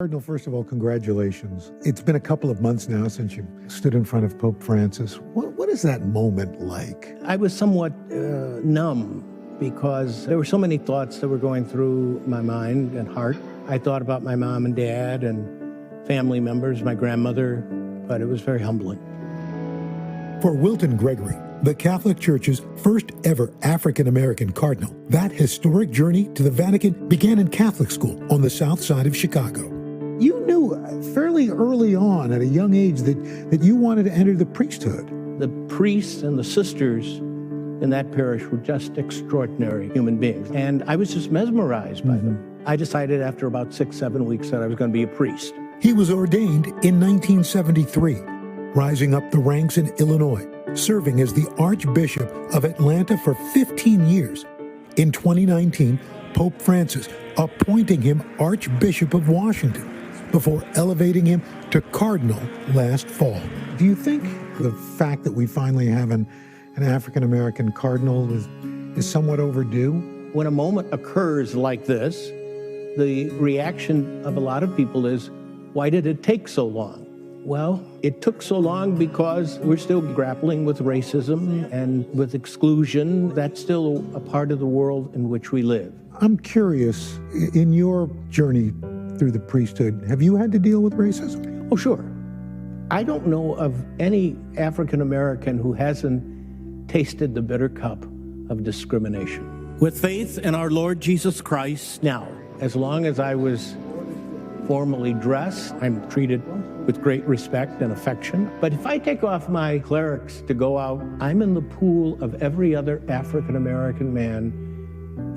Cardinal, first of all, congratulations. It's been a couple of months now since you stood in front of Pope Francis. What is that moment like? I was somewhat numb because there were so many thoughts that were going through my mind and heart. I thought about my mom and dad and family members, my grandmother, but it was very humbling. For Wilton Gregory, the Catholic Church's first ever African-American cardinal, that historic journey to the Vatican began in Catholic school on the south side of Chicago. You knew fairly early on at a young age that you wanted to enter the priesthood. The priests and the sisters in that parish were just extraordinary human beings. And I was just mesmerized by them. I decided after about 6-7 weeks that I was going to be a priest. He was ordained in 1973, rising up the ranks in Illinois, serving as the Archbishop of Atlanta for 15 years. In 2019, Pope Francis appointing him Archbishop of Washington, before elevating him to Cardinal last fall. Do you think the fact that we finally have an African-American cardinal is somewhat overdue? When a moment occurs like this, the reaction of a lot of people is, why did it take so long? Well, it took so long because we're still grappling with racism and with exclusion. That's still a part of the world in which we live. I'm curious, in your journey through the priesthood, have you had to deal with racism? Oh, sure. I don't know of any African American who hasn't tasted the bitter cup of discrimination. With faith in our Lord Jesus Christ, now, as long as I was formally dressed, I'm treated with great respect and affection. But if I take off my clerics to go out, I'm in the pool of every other African American man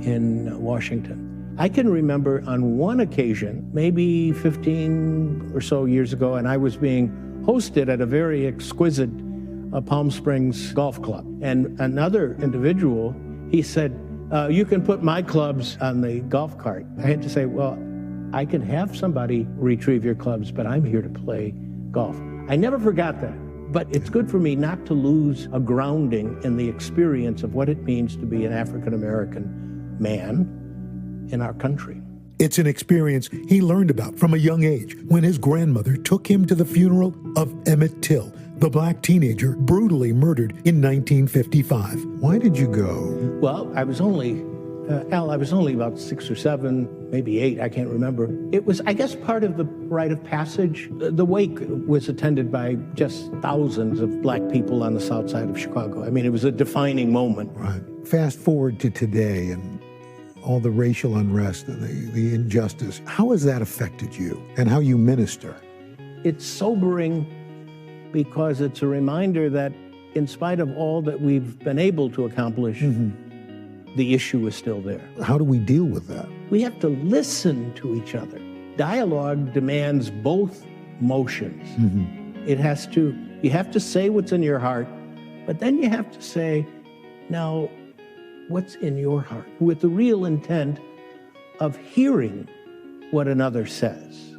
in Washington. I can remember on one occasion, maybe 15 or so years ago, and I was being hosted at a very exquisite Palm Springs golf club. And another individual, he said, you can put my clubs on the golf cart. I had to say, well, I can have somebody retrieve your clubs, but I'm here to play golf. I never forgot that. But it's good for me not to lose a grounding in the experience of what it means to be an African-American man in our country. It's an experience he learned about from a young age when his grandmother took him to the funeral of Emmett Till, the black teenager brutally murdered in 1955. Why did you go? Well, I was only about 6 or 7, maybe 8, I can't remember. It was, I guess, part of the rite of passage. The wake was attended by just thousands of black people on the south side of Chicago. I mean, it was a defining moment. Right. Fast forward to today and all the racial unrest and the injustice. How has that affected you and how you minister? It's sobering because it's a reminder that in spite of all that we've been able to accomplish, the issue is still there. How do we deal with that? We have to listen to each other. Dialogue demands both motions. You have to say what's in your heart, but then you have to say, now, what's in your heart, with the real intent of hearing what another says.